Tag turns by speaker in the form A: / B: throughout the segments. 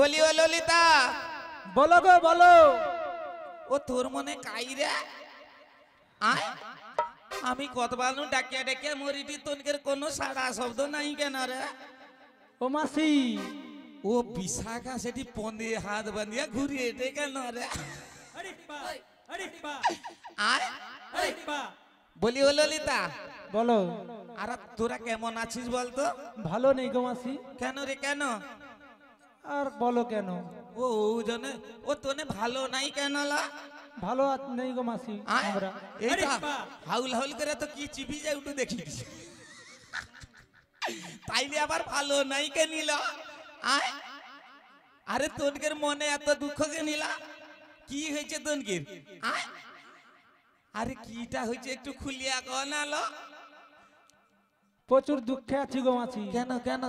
A: বলিও ললিতা,
B: বলো গো বলো।
A: ও তোর মনে কাই রে? আয় আমি কতবার ডাকিয়া ডাকিয়া মরিটি, তোনকের কোনো সাড়া শব্দ নাই কেন রে?
B: ও মাসি,
A: ও বিশাখা সেটি পন্দে হাত বাঁধিয়া ঘুরিয়ে এটে কেন রে? আয় বলিও ললিতা,
B: বলো।
A: আর তোরা কেমন আছিস বলতো?
B: ভালো নেই গো মাসি।
A: কেন রে কেন?
B: আর বলো কেন?
A: ও জনে ও তোনে ভালো নাই কেন লা?
B: ভালো নেই গো মাসি আমরা।
A: এইটা হাউল হাউল করে তো কি চিপি যায় একটু দেখি তাইলে আবার ভালো নাই কে নিলা? আয় আরে তোনকের মনে এত দুঃখ কে নিলা? কি হয়েছে তোনকের? আয় আরে কিটা হয়েছে একটু খুলিয়া কও না লো।
B: প্রচুর দুঃখে আছি গো মাসি।
A: কেন কেন?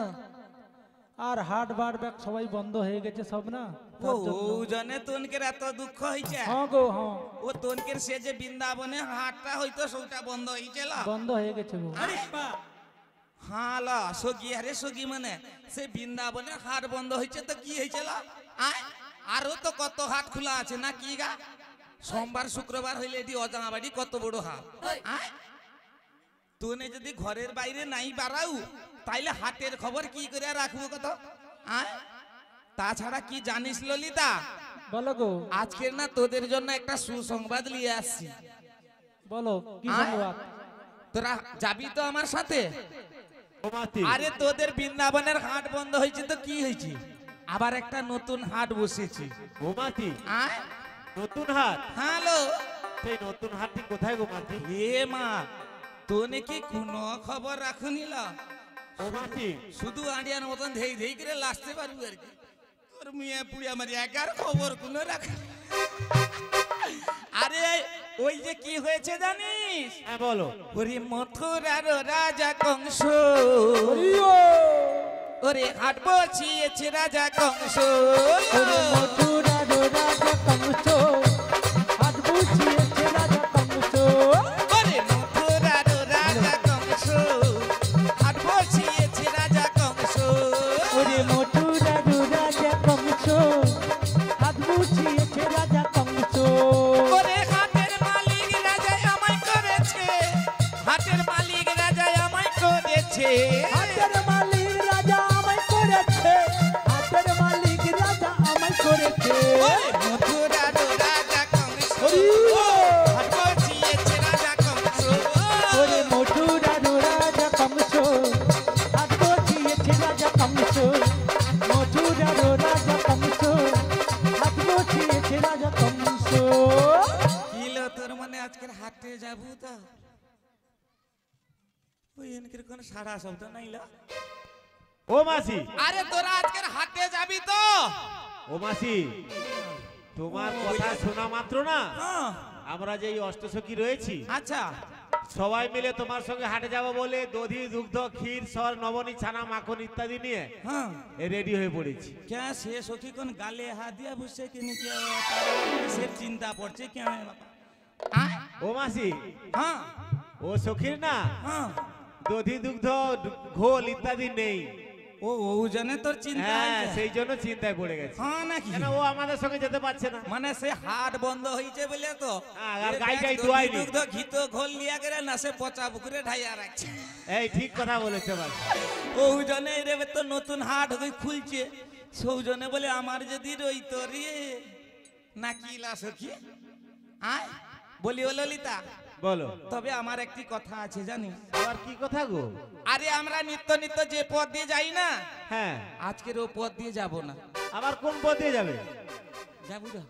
B: আর হাট বার ব্যাগ সবাই বন্ধ হয়ে গেছে সব না।
A: ও জনে তোনকের এত দুঃখ হয়েছে?
B: হ্যাঁ গো হ্যাঁ।
A: ও তোনকের সে যে বৃন্দাবনে হাটটা হইতো সেটা বন্ধ হয়েছে লা?
B: বন্ধ হয়ে গেছে গো।
A: হ্যাঁ লা সগি, আরে সগি মানে সে বৃন্দাবনের হাট বন্ধ হয়েছে তো কি হয়েছে লা? আরো তো কত হাট খোলা আছে না কি গা? সোমবার শুক্রবার হইলে এটি অজামাবাড়ি কত বড় হাট। তুই যদি ঘরের বাইরে নাই বাড়াও তাইলে হাটের খবর কি করে রাখবো কত? তাছাড়া কি জানিস ললিতা,
B: বলো গো।
A: আজকের না তোদের জন্য একটা সুসংবাদ নিয়ে আসছি।
B: বলো কি সংবাদ?
A: তোরা যাবি তো আমার সাথে? আরে তোদের বৃন্দাবনের হাট বন্ধ হয়েছে তো কি হয়েছে, আবার একটা নতুন হাট বসেছে।
C: নতুন হাট?
A: হ্যালো,
C: সেই নতুন হাটটি কোথায় গো মাতি?
A: এ মা তোনে কি কোনো খবর রাখুনি লা?
C: ও মাতি
A: শুধু আড়িয়ার মতন ধেই ধেই করে লাসতে পারবি আর কি। তোর মিয়া পুড়ি আমার একার খবর কোনো রাখ। আরে ওই যে কি হয়েছে জানিস?
C: হ্যাঁ বলো।
A: ওরে মথুরার রাজা কংস, ওরে হাট বসিয়েছে রাজা কংস।
B: মথুরার রাজা কংস হাট বসিয়েছে রাজা কংস।
A: ওরে মথুরার রাজা কংস হাট বসিয়েছে রাজা কংস।
B: ওরে মথুরার রাজা কংস হাট বসিয়েছে রাজা কংস।
A: ওরে হাটের মালিক রাজা আমায় করেছে, হাটের মালিক রাজা আমায় করেছে।
B: হাটের মালিক রাজা আমায় করেছে, হাটের মালিক রাজা আমায় করেছে।
A: ওরে মথুরার রাজা কংস হাট বসিয়েছে রাজা কংস।
B: ওরে মথুরার রাজা কংস হাট বসিয়েছে রাজা কংস। মথুরার রাজা কংস হাট বসিয়েছে রাজা কংস।
A: কিলো তোর মানে আজকের হাটে যাবো তো? ওই এনকের কোন সারা শব্দ নাইলা?
C: ও মাসি,
A: আরে তোরা আজকের হাটে যাবি তো?
C: ও মাসি, তোমার কথা শোনা মাত্র না
A: হ্যাঁ
C: আমরা যে এই অষ্টসখী রয়েছি
A: আচ্ছা
C: সবাই মিলে তোমার সঙ্গে হাটে যাব বলে দধি দুগ্ধ ক্ষীর সর নবনী ছানা মাখন ইত্যাদি নিয়ে
A: হ্যাঁ
C: রেডি হয়ে পড়েছি।
A: क्या से सखी कोन गाले हाथ दिया बुझसे कि नहीं क्या से चिंता पड़ছে क्या है बाबा?
C: ও মাসি,
A: हाँ
C: ও সখীর না
A: हाँ
C: দধি দুগ্ধ ঘোল ইত্যাদি নেই।
A: ও জানে তোর চিন্তা
C: হ্যাঁ
A: আছে?
C: সেই জন্য চিন্তায় পড়ে গেছে।
A: হ্যাঁ নাকি?
C: কেন ও আমাদের সঙ্গে যেতে পারছে না।
A: মানে সে হাট বন্ধ হইছে বলে তো
C: আর গাই দুয়াইনি।
A: দুগ্ধ ঘি তো ঘোল লিয়া করে না সে পচা বুকুরে ঢাইয়া রাখছে।
C: এই ঠিক কথা বলেছে বাবা।
A: ও জনে রে তো নতুন হাট হই খুলছে, সৌজনে বলে আমার যদি রইতো রে নাকি লা সখী। আয় বলি ও ললিতা,
C: বলো।
A: তবে আমার একটি কথা আছে জানিস?
C: আবার কি কথা গো?
A: আরে আমরা নিত্য নিত্য যে পথ দিয়ে যাই না,
C: হ্যাঁ
A: আজকের ও পথ দিয়ে যাব না।
C: আবার কোন পথ দিয়ে যাবে?
A: যাবো না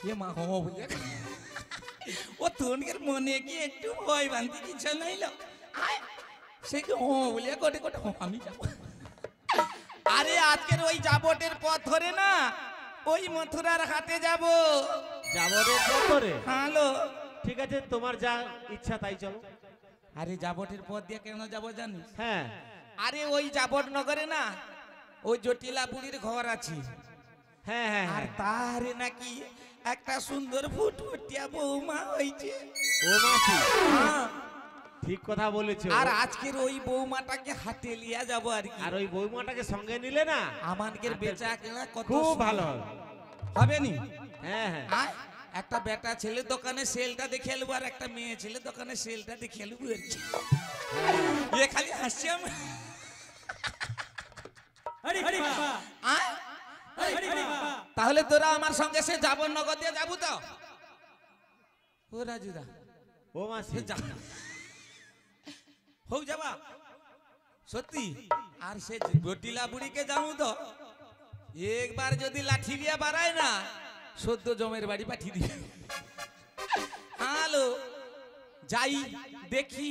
A: এ মা হো বলে ও তোনকের মনে কি একটু ভয় বান্তি কিছু নাইল? আয় সে কি হো বলে কোটে কোটে আমি যাব। আরে আজকের ওই যাবটের পথ ধরে না ওই মথুরার হাটে যাব।
C: যাবো রে পথরে?
A: হ্যালো
C: ঠিক আছে তোমার যা ইচ্ছা তাই চলো।
A: আরে যাবটের পথ দিয়ে কেন যাব জানিস?
C: হ্যাঁ
A: আরে ওই যাবট নগরে না ওই জটিলা বুড়ির ঘর আছে।
C: হ্যাঁ হ্যাঁ
A: আর তারে নাকি একটা সুন্দর ফুটফুটিয়া বৌমা হইছে।
C: ও মাসি
A: হ্যাঁ
C: ঠিক কথা বলেছো।
A: আর আজকের ওই বৌমাটাকে হাতে লিয়া যাব আর কি।
C: আর ওই বৌমাটাকে সঙ্গে নিলে না
A: আমাদের বেচা কেনা কত
C: খুব
A: সুন্দর
C: ভালো হবে।
A: হবে নি?
C: হ্যাঁ হ্যাঁ
A: আয়, একটা বেটা ছেলে দোকানে সেলটা দেখে এলবো আর একটা মেয়ে ছেলে দোকানে সেলটা দেখে এলবো আর কি। এ খালি হাসি আমি। আয়, তাহলে তোরা আমার সঙ্গে সে যাব নগদ দিয়ে যাবো তো? ও রাজুদা
C: ও মাসি
A: যা হোক যাবা সত্যি। আর সে বটিলা বুড়িকে যাবো তো একবার যদি লাঠি দিয়া বাড়ায় না সদ্য জমের বাড়ি পাঠিয়ে দিবে। হ্যালো যাই দেখি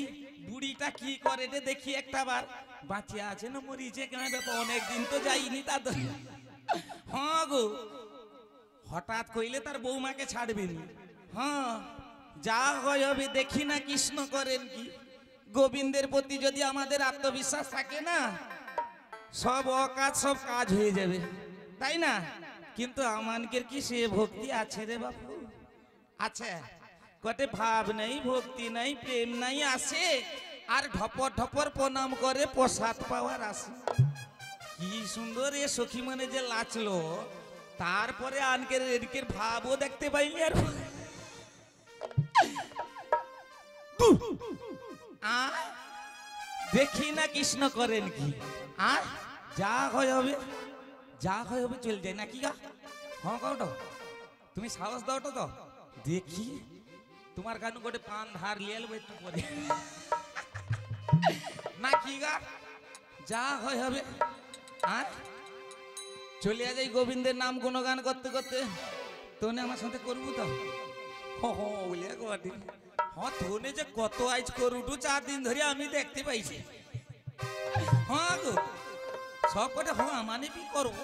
A: বুড়িটা কি করে রে দেখি একটা বার বাঁচিয়ে আছে না মরিছে কেন ব্যাপার অনেকদিন তো যাইনি তা তো। হ্যাঁ গো হঠাৎ কইলে তার বৌমাকে ছাড়বেন। হ্যাঁ যা হয় হবে দেখি না কৃষ্ণ করেন কি। গোবিন্দের প্রতি যদি আমাদের আত্মবিশ্বাস থাকে না সব অকাজ সব কাজ হয়ে যাবে তাই না? কিন্তু আমানকের কি সে ভক্তি আছে রে বাপু? আছে কটে ভাব নাই ভক্তি নাই প্রেম নাই আসে আর ঢপর ঢপর প্রণাম করে প্রসাদ পাওয়ার আসে। কি সুন্দর এ সখী মানে যে লাচলো তারপরে আনকের এদিকের ভাবও দেখতে পাইনি আর। দেখি না কৃষ্ণ করেন কি। আর যা হয় হবে যা হয় হবে চল যায় নাকি গা? হ্যাঁ কওটো তুমি সাহস দাওটো তো দেখি তোমার কানু গোটে পান ধার লিয়ালবো একটু পরে নাকি গা? যা হয় হবে। আর চলিয়া যাই গোবিন্দের নাম গুণগান করতে করতে। তোনে আমার সাথে করবো তো? বলিয়া গোয়াটি হ্যাঁ তোনে যে কত আইজ করুটু 4 দিন ধরে আমি দেখতে পাইছি। হ্যাঁ গো সব কটা হ্যাঁ মানে কি করবো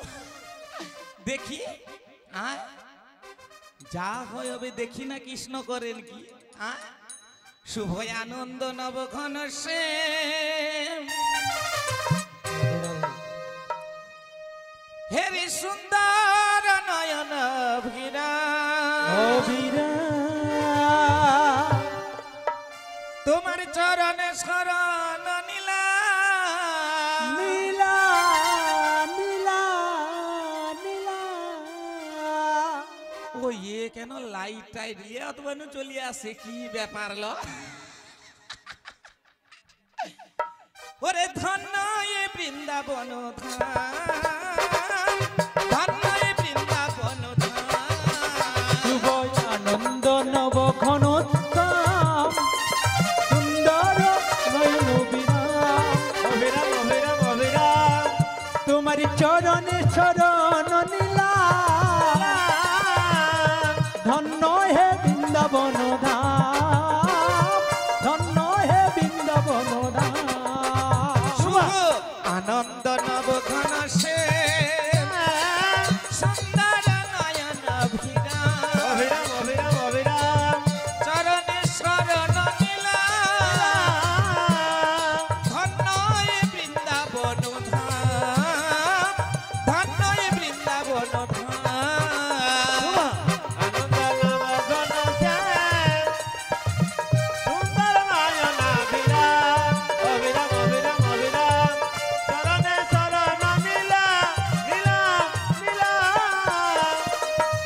A: দেখি। আর যা হয় হবে দেখি না কৃষ্ণ করেন কি। শুভ আনন্দ নবঘন সে হেরি সুন্দর নয়ন ভিরা তোমার চরণে শরণ নীলা
B: নীলা নীলা নীলা।
A: ও ইয়ে কেন লাইট টাইট দিয়ে অথবা চলিয়ে আসে কি ব্যাপার ল? ওরে ধন্য এ বৃন্দাবন ধন্য এ বৃন্দাবন
B: শুভ আনন্দ নবঘন সুন্দর নয়ন
C: অভিরাম অভিরাম অভিরাম
B: তোমার চরণে শরণ নীলা। ধন্য হে বৃন্দাবন ধাম ধন্য হে বৃন্দাবন ধাম।
A: শুভ আনন্দ নবঘন সে সুন্দর নয়ন ভিরা
C: অভিরাম অভিরাম অভিরাম
A: চরণে শরণ নীলা ধন্য এ বৃন্দাবন ধাম ধন্য এ বৃন্দাবন ধাম।
C: আনন্দ নবঘন শ্যাম সুন্দর নয়ন অভিরাম অভিরাম অভিরাম অভিরাম চরণে শরণ নীলা নীলা নীলা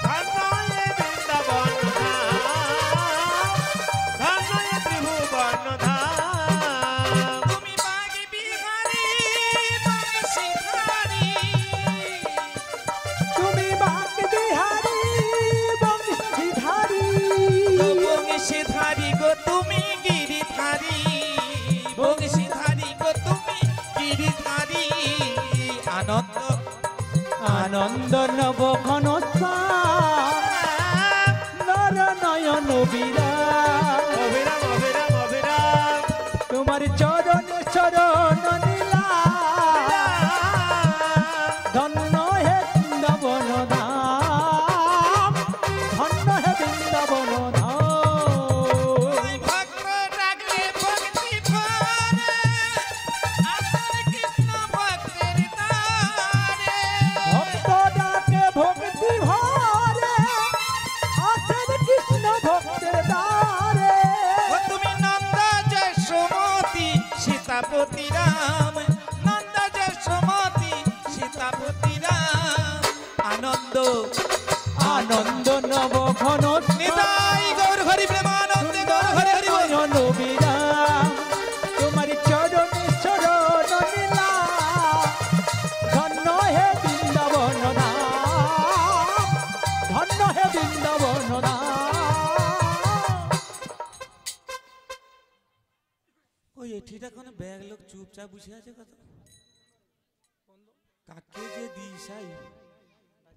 C: ধন্য এ বৃন্দাবন ধাম ধন্য এ ত্রিভুবন ধাম।
A: তুমি বাগি বিহারী বংশীধারী
B: তুমি বাক বিহারী বংশীধারী
A: বংশীধারী গো তুমি গিরিধারী বংশীধারী গো তুমি গিরিধারী। আনন্দ
B: আনন্দ নবঘন নর নয়ন বিরাম।
C: অভিরাম অভিরাম অভিরাম
B: তোমার চরণে শরণ নীলা। ধন্য হে বৃন্দাবন ধাম ধন্য হে বৃন্দাবন ধাম।
A: ভক্ত ডাকলে ভক্তি ভরে আসর কৃষ্ণ ভক্তের দ্বারে
B: ভক্ত ডাকে ভক্তি ভরে আসেন কৃষ্ণ ভক্তের দ্বারে।
A: আনন্দ
B: আনন্দ নব ঘন
A: নিতাই গৌর হরি প্রেমানন্দে গৌর হরি হরি বল।
B: নবীরাম তোমার চরণে শরণ নিলাম ধন্য হে বৃন্দাবন ধাম ধন্য হে বৃন্দাবন ধাম।
A: ওই এঠিটা কোনো ব্যাগ লোক চুপচাপ বসে আছে কত কাকে যে দিশাই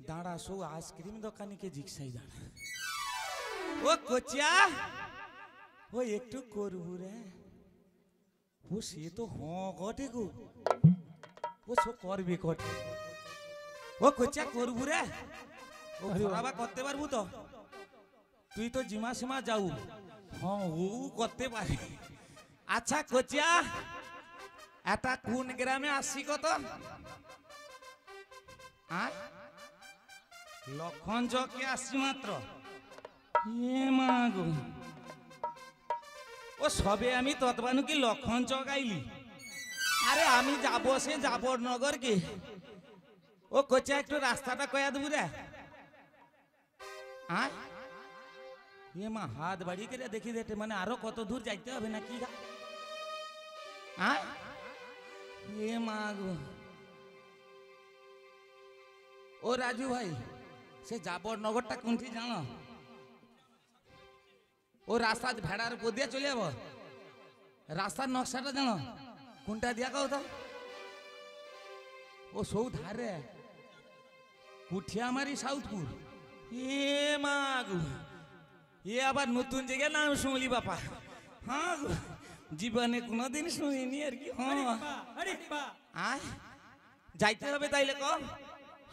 A: দাঁড়া সো আইসক্রিম দোকানিকে জিজ্ঞাসাই দাঁড়া ও কোচিয়া ও একটু করবু রে ও সে তো হ ঘটে গো ও সব করবে ঘটে ও কোচিয়া করবু রে ও খরাবা করতে পারবু তো তুই তো জিমা সিমা যাও হ্যাঁ ও করতে পারে আচ্ছা কোচিয়া এটা কোন গ্রামে আসছি কত লক্ষণ চকে আসছি মাত্র এ মা গো ও সবে আমি ততবানু কি লক্ষণ চক আইলি আরে আমি যাবো সে জাবরনগর কে ও কোচা একটু রাস্তাটা কয়া দেবু রে এ মা হাত বাড়ি করে দেখি দেখে মানে আরো কত দূর যাইতে হবে নাকি এ মা গো ও রাজু ভাই সে জাবরনগরটা কোনটি জানো ও রাস্তা ভেড়ার উপর দিয়ে চলে যাব রাস্তার নকশাটা জানো কোনটা দিয়া কাও তো ও সৌ ধারে কুঠিয়ামারি সাউথপুর এ মা গো এ আবার নতুন জায়গায় নাম শুনলি বাপা হ্যাঁ গো জীবনে কোনোদিন শুনিনি আর কি হ্যাঁ যাইতে হবে তাইলে ক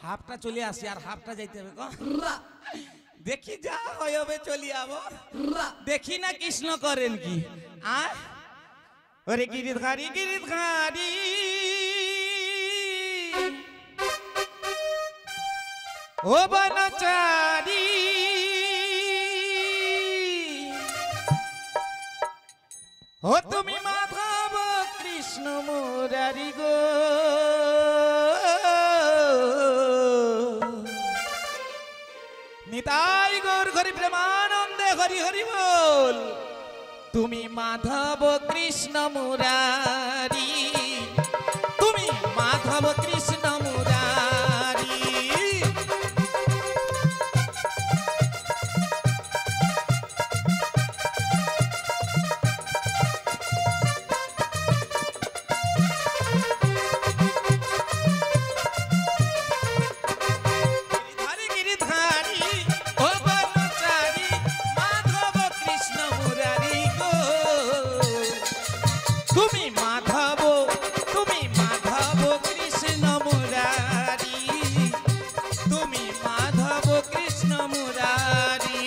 A: হাফটা চলে আসি আর হাফটা যাইতে হবে ক দেখি যা হবে চলি আবো দেখি না কৃষ্ণ করেন কি ওরে গিরিধারি গিরিধারি ও বনচারি ও তুমি মাধব কৃষ্ণ মুরারি গো নিতাই গৌর হরি প্রেমানন্দে হরি হরি বল। তুমি মাধব কৃষ্ণ মুরারি তুমি মাধব কৃষ্ণ মুরারি তুমি মাধব তুমি মাধব কৃষ্ণ মুরারি মাধব কৃষ্ণ মুরারি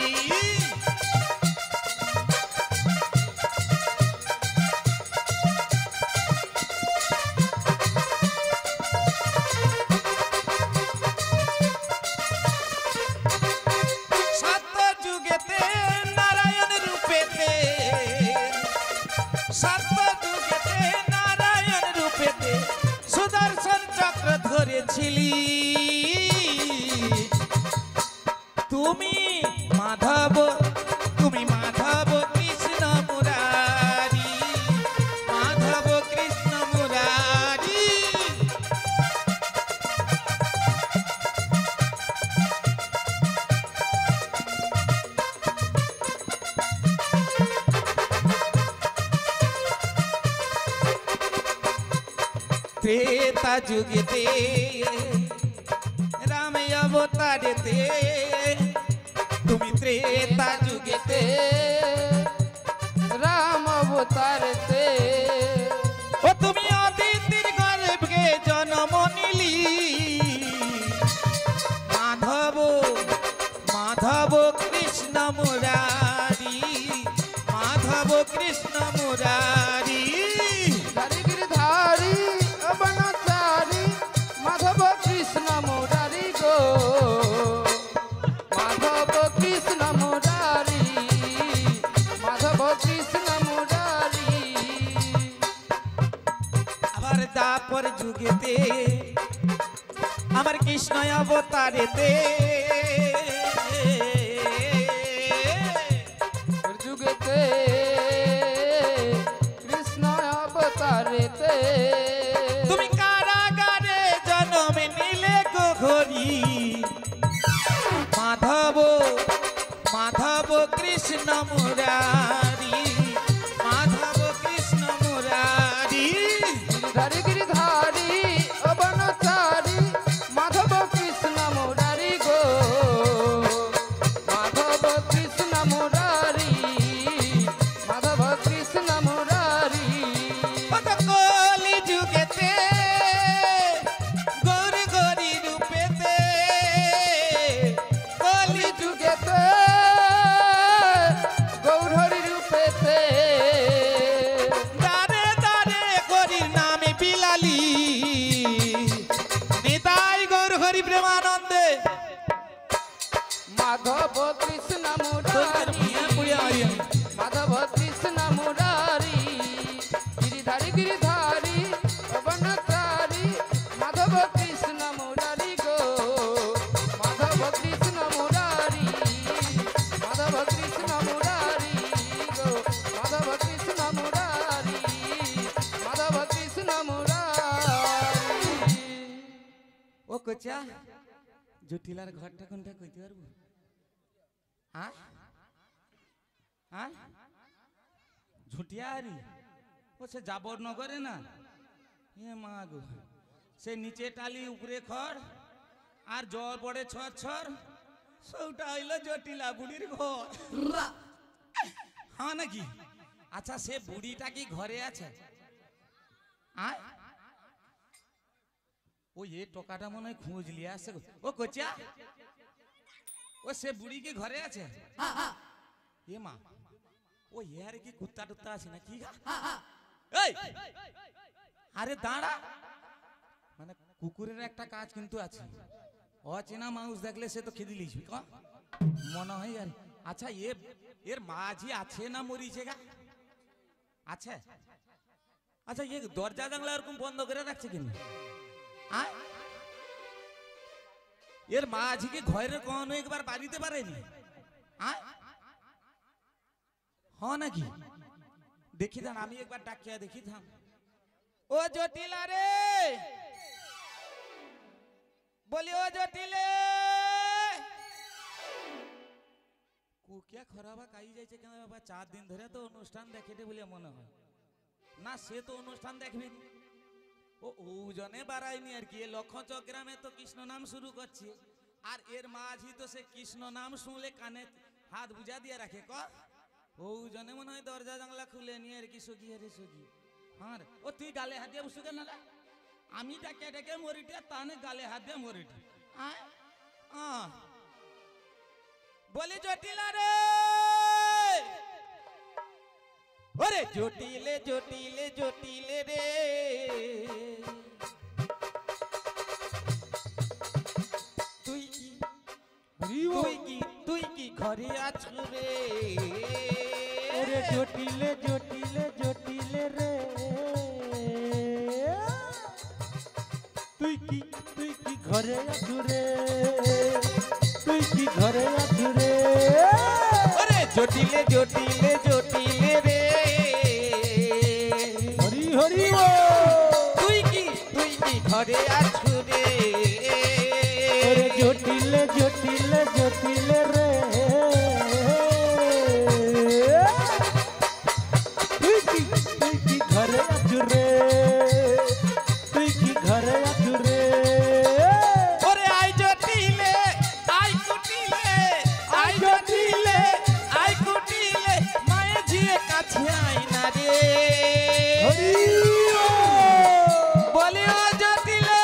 A: त्रेता जुगते राम अवतारते তুমি त्रेता जुगते
B: রাম অবতারতে
A: ও তুমি অদিতির গর্ভে জন্ম নিলি মাধব মাধব কৃষ্ণ মুরারি মাধব কৃষ্ণ মুরারি
B: ধারি বনচারি মাধব কৃষ্ণ মুরারি গো মাধব কৃষ্ণ মুরারি মাধব কৃষ্ণ মুরারি
A: আবার দাপর যুগেতে আমার কৃষ্ণ অবতারেতে
D: যুগেতে কৃষ্ণ অবতারেতে
A: তুমি কারাগারে জন্ম নিলে গো ঘরি মাধব মাধব কৃষ্ণ মুরারি মাধব কৃষ্ণ মুরারি
D: গিরিধারী গিরিধারী অবনচারী মাধব কৃষ্ণ মুরারি গো মাধব কৃষ্ণ মুরারি মাধব কৃষ্ণ মুরারি
A: কত কলি যুগেতে গৌর গরি রূপেতে কলি
D: যুগেতে গৌরহরি রূপেতে
A: দারে দারে গরির নামে বিলালি নিতাই গৌর হরি প্রেমানন্দে
D: মাধব কৃষ্ণ মুরারি মাধব কৃষ্ণ মুরারি গিরিধারী গিরিধারী অবনচারী মাধব কৃষ্ণ মুরারি গো মাধব কৃষ্ণ মুরারি মাধব কৃষ্ণ মুরারি গো মাধব কৃষ্ণ মুরারি মাধব কৃষ্ণ মুরারি
A: ও কোচা জটিলার ঘরটা কোনটা কইতে পারবো হ্যাঁ হ্যাঁ ঝুটিয়ারি ও সে জাবর নগরে না হে মা গো সে নিচে টালি উপরে খড় আর জল পড়ে ছর ছর সৌটা হইলো জটিলা বুড়ির ঘর হ্যাঁ নাকি আচ্ছা সে বুড়িটা কি ঘরে আছে আয় ও এ টোকাটা মনে হয় খোঁজ লিয়ে আসছে ও কোচা ও সে বুড়ি কি ঘরে আছে এ মা ও ইয়ার কি কুত্তা টুত্তা আছে না কি এই আরে দাঁড়া মানে কুকুরের একটা কাজ কিন্তু আছে অচেনা মানুষ দেখলে সে তো খেদি লিখবি মনে হয় আর আচ্ছা এর মাঝি আছে না মরিছে গা আছে আচ্ছা এ দরজা জানলা এরকম বন্ধ করে রাখছে কেন এর মাঝিকে ঘরের কোন একবার বাড়িতে পারেনি হ্যাঁ নাকি দেখি থাম আমি একবার ডাকিয়া দেখি থাম ও জটিলা রে বলি ও জটিলে কুকিয়া খরাবা কাই যাইছে কেন বাবা 4 দিন ধরে তো অনুষ্ঠান দেখেতে বলে মনে হয় না সে তো অনুষ্ঠান দেখবে ও ওজনে বাড়ায়নি আর কি লক্ষচক গ্রামে তো কৃষ্ণ নাম শুরু করছে আর এর মাঝি তো সে কৃষ্ণ নাম শুনলে কানে হাত বুঝা দিয়ে রাখে ওজনে মনে হয় দরজা জানলা খুলে নিয়ে আর কি সগি রে সগি হ্যাঁ রে ও তুই গালে হাত দিয়ে বসুকে না আমি ডাকে ডেকে মরিটি আর তানে গালে হাত দিয়ে মরিটি বলি জটিলা রে ওরে জটিলে জটিলে জটিলে রে তুই কি ঘরে আছো রে
B: ওরে জটিলে জটিলে জটিলে রে তুই কি ঘরে আছো রে তুই কি ঘরে আছো রে
A: ওরে জটিলে জটিলে জটিলে রে
B: হরি হরি ও
A: তুই কি ঘরে আছো রে
B: ওরে জটিলে জটিলে জটিলে রে তুই কি ঘরে আছো রে তুই কি ঘরে আছো রে
A: ওরে আই জটিলে আই কুটিলে আই জটিলে আই কুটিলে মায়ে ঝিয়ে কাছে আই না রে
B: হরি ও
A: বলি ও জটিলে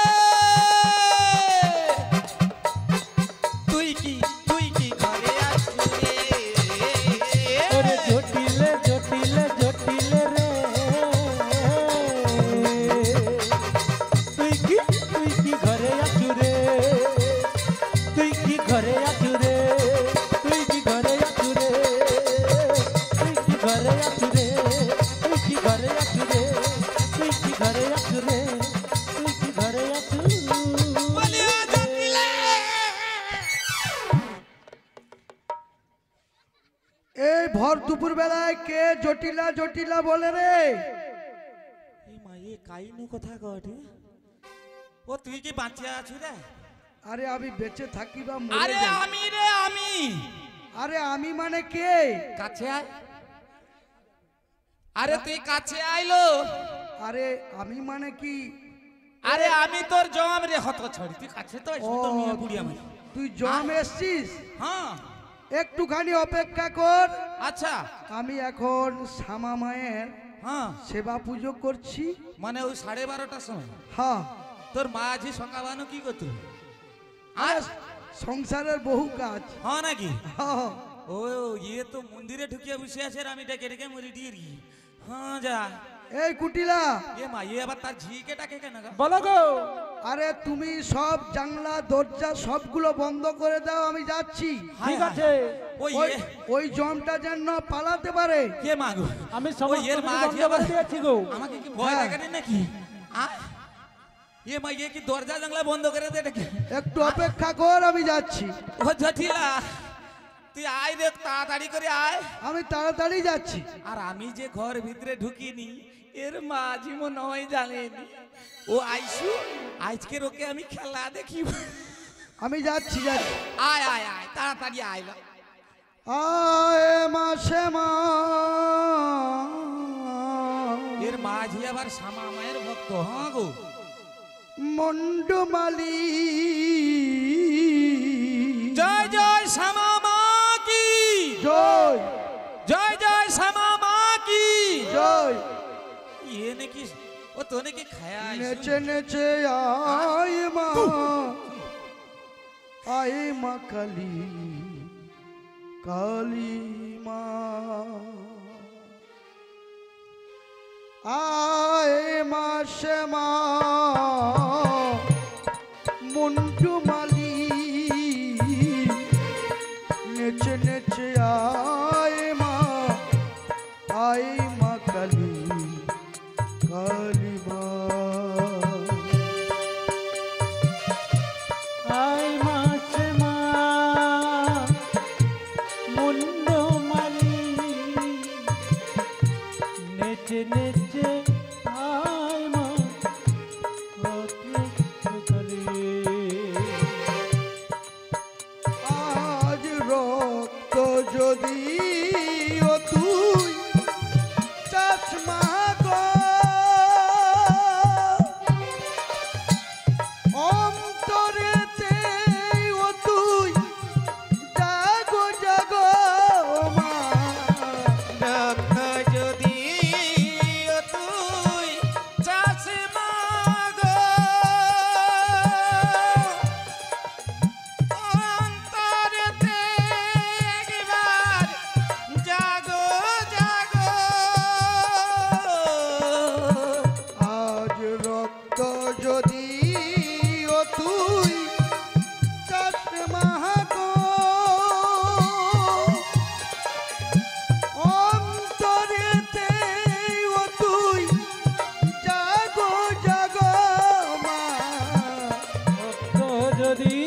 B: ভর দুপুর বেলায় কে জটিলা জটিলা বলে রে?
A: এই মা এ কাইনু কথা কটি ও তুই কি বাঁচিয়া আছু রে?
B: আরে আমি বেঁচে থাকি বা মরে
A: আরে
B: যাই।
A: আমি রে আমি।
B: আরে আমি মানে কে?
A: কাছে আয়। আরে তুই কাছে আইলো।
B: আরে আমি মানে কি?
A: আরে আমি তোর জম রে হত ছড়ি তুই কাছে তো
B: ও,
A: তো মিয়া বুড়িয়া মারি।
B: তুই জম এসছিস?
A: হ্যাঁ
B: একটুখানি অপেক্ষা কর।
A: আচ্ছা
B: আমি এখন শ্যামা মায়ের
A: হ্যাঁ
B: সেবা পুজো করছি।
A: মানে ওই 12:30টার সময়
B: হ্যাঁ,
A: তোর মা আছি সকাবানো কি করতো?
B: আরে সংসারের বহু কাজ।
A: হ্যাঁ নাকি?
B: হ্যাঁ,
A: ও ইয়ে তো মন্দিরে ঢুকিয়ে বসে আছে আর আমি ডেকে ডেকে মরি দিয়ে রি। হ্যাঁ যা।
B: এই কুটিলা,
A: এ মা এ আবার তার ঝিকে ডাকে কেন গা?
D: বলো গো।
B: আরে তুমি সব জানলা দরজা সবগুলো বন্ধ করে দাও, আমি যাচ্ছি।
D: ঠিক আছে,
A: ওই
B: ওই
A: এ
B: ওই জমটা যেন পালাতে পারে।
A: কে মা গো?
D: আমি
A: ওই
D: সমস্ত
A: এর মা
D: কিছু
A: আছে
D: বন্ধ
A: আবার
D: করে দিয়েছি গো।
A: আমাকে কি ভয়
B: হ্যাঁ।
A: লাগে নাকি? এ মা এ কি দরজা জানলা বন্ধ করে দে ডেকে?
B: একটু অপেক্ষা কর, আমি যাচ্ছি।
A: ও জটিলা তুই আয় রে তাড়াতাড়ি করে আয়।
B: আমি তাড়াতাড়ি যাচ্ছি।
A: আর আমি যে ঘর ভিতরে ঢুকিনি এর মা জীবন নয় জানেনি। ও আইসু আজকের ওকে আমি খেলা দেখিব।
B: আমি যাচ্ছি যাচ্ছি।
A: আয় আয় আয় তাড়াতাড়ি আয় লা।
B: আয় মাসে মা,
A: এর মাঝি আবার শ্যামা মায়ের ভক্ত। হ্যাঁ গো
B: মন্ডুমালি।
A: জয় জয় শ্যামা মা কি
B: জয়
A: জয় জয় শ্যামা মা কি
B: জয়।
A: ইয়ে নাকি ও তো নাকি খায়া
B: নেচে নেচে আয় মা, আয় মা কালী, কালী মা। আয় মাসে মা মন্ডুমালি, নেচে নেচে আয় মা, আয় মা কালী, কালী মা।
D: আই মাসে মা মুন্ডো মালি, নেচে নেচে আই মা কালী।
B: আজ রক্ত যদি ও তুই চশমা গো, অন্তরেতে ও তুই জাগো জাগো মা।
A: রক্ত যদি ও তুই চাষমা গো, অন্তরেতে একবার জাগো জাগো।
B: আজ রক্ত যদি ও তুই চশমা গো, অন্তরেতে ও তুই জাগো জাগো মা।
D: যদি